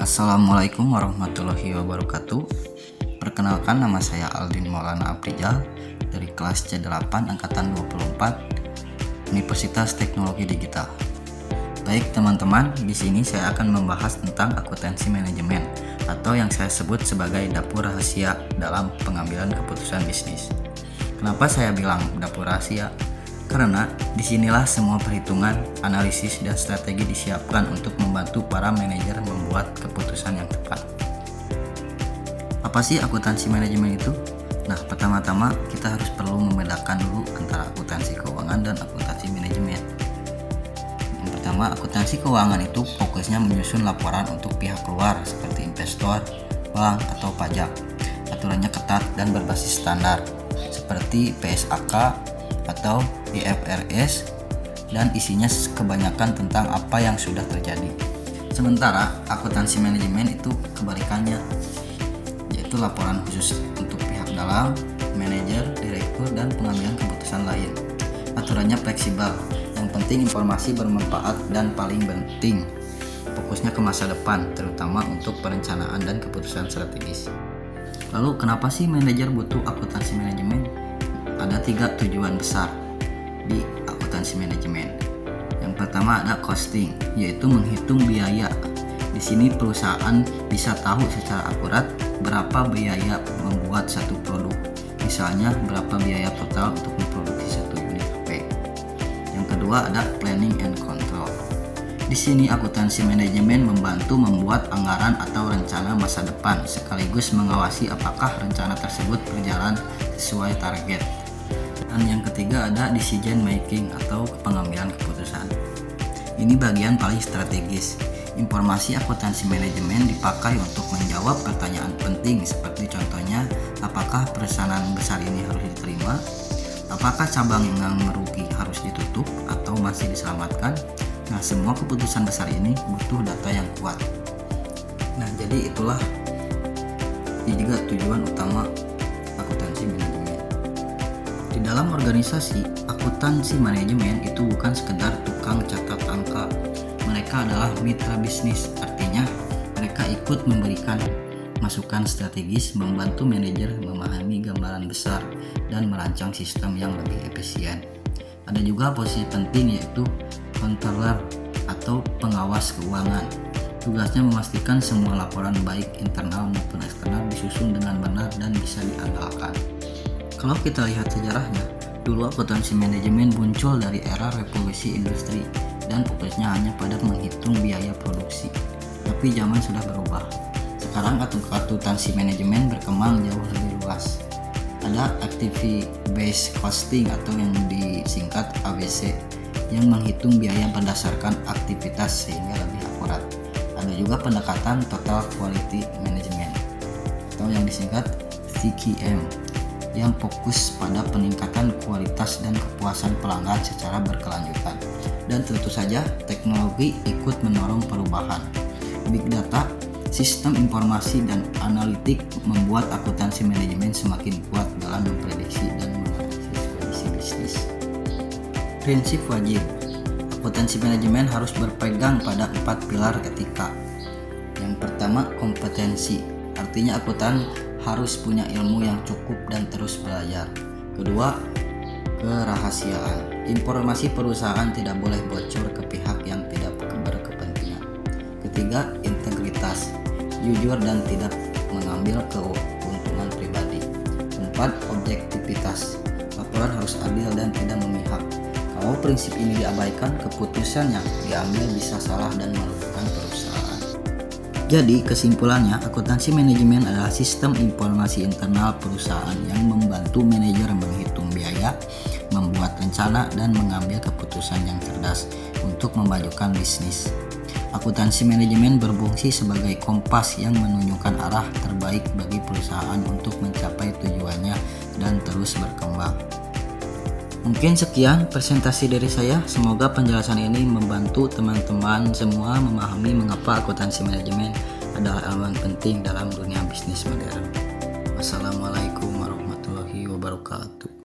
Assalamualaikum warahmatullahi wabarakatuh. Perkenalkan, nama saya Aldin Maulana Abrijal dari kelas C8 angkatan 24 Universitas Teknologi Digital. Baik teman-teman, di sini saya akan membahas tentang akuntansi manajemen atau yang saya sebut sebagai dapur rahasia dalam pengambilan keputusan bisnis. Kenapa saya bilang dapur rahasia? Karena disinilah semua perhitungan, analisis, dan strategi disiapkan untuk membantu para manajer membuat keputusan yang tepat. Apa sih akuntansi manajemen itu? Nah, pertama-tama kita harus perlu membedakan dulu antara akuntansi keuangan dan akuntansi manajemen. Yang pertama, akuntansi keuangan itu fokusnya menyusun laporan untuk pihak luar seperti investor, bank, atau pajak. Aturannya ketat dan berbasis standar seperti PSAK atau IFRS, dan isinya kebanyakan tentang apa yang sudah terjadi. Sementara akuntansi manajemen itu kebalikannya, yaitu laporan khusus untuk pihak dalam, manajer, direktur, dan pengambilan keputusan lain. Aturannya fleksibel, yang penting informasi bermanfaat, dan paling penting fokusnya ke masa depan, terutama untuk perencanaan dan keputusan strategis. Lalu kenapa sih manajer butuh akuntansi manajemen? Ada 3 tujuan besar di akuntansi manajemen. Yang pertama ada costing, yaitu menghitung biaya. Di sini perusahaan bisa tahu secara akurat berapa biaya membuat satu produk. Misalnya berapa biaya total untuk memproduksi satu unit HP. Yang kedua ada planning and control. Di sini akuntansi manajemen membantu membuat anggaran atau rencana masa depan, sekaligus mengawasi apakah rencana tersebut berjalan sesuai target. Dan yang ketiga ada decision making atau pengambilan keputusan. Ini bagian paling strategis. Informasi akuntansi manajemen dipakai untuk menjawab pertanyaan penting seperti contohnya, apakah perusahaan besar ini harus diterima? Apakah cabang yang merugi harus ditutup atau masih diselamatkan? Nah, semua keputusan besar ini butuh data yang kuat. Nah, jadi itulah 3 tujuan utama akuntansi manajemen. Di dalam organisasi, akuntansi manajemen itu bukan sekedar tukang catat angka. Mereka adalah mitra bisnis, artinya mereka ikut memberikan masukan strategis, membantu manajer memahami gambaran besar, dan merancang sistem yang lebih efisien. Ada juga posisi penting yaitu controller atau pengawas keuangan. Tugasnya memastikan semua laporan baik internal maupun eksternal disusun dengan benar dan bisa diandalkan. Kalau kita lihat sejarahnya, dulu akuntansi manajemen muncul dari era revolusi industri dan fokusnya hanya pada menghitung biaya produksi. Tapi zaman sudah berubah. Sekarang akuntansi manajemen berkembang jauh lebih luas. Ada activity based costing atau yang disingkat ABC yang menghitung biaya berdasarkan aktivitas sehingga lebih akurat. Ada juga pendekatan total quality management atau yang disingkat TQM yang fokus pada peningkatan kualitas dan kepuasan pelanggan secara berkelanjutan. Dan tentu saja teknologi ikut mendorong perubahan. Big data, sistem informasi dan analitik membuat akuntansi manajemen semakin kuat dalam memprediksi dan menganalisis kondisi bisnis. Prinsip wajib. Akuntansi manajemen harus berpegang pada 4 pilar etika. Yang pertama, kompetensi. Artinya akuntan harus punya ilmu yang cukup dan terus belajar. Kedua, kerahasiaan. Informasi perusahaan tidak boleh bocor ke pihak yang tidak berkepentingan. Ketiga, integritas. Jujur dan tidak mengambil keuntungan pribadi. Keempat, objektivitas. Laporan harus adil dan tidak memihak. Kalau prinsip ini diabaikan, keputusan yang diambil bisa salah dan merugikan perusahaan. Jadi kesimpulannya, akuntansi manajemen adalah sistem informasi internal perusahaan yang membantu manajer menghitung biaya, membuat rencana, dan mengambil keputusan yang cerdas untuk memajukan bisnis. Akuntansi manajemen berfungsi sebagai kompas yang menunjukkan arah terbaik bagi perusahaan untuk mencapai tujuannya dan terus berkembang. Mungkin sekian presentasi dari saya. Semoga penjelasan ini membantu teman-teman semua memahami mengapa akuntansi manajemen adalah elemen penting dalam dunia bisnis modern. Wassalamualaikum warahmatullahi wabarakatuh.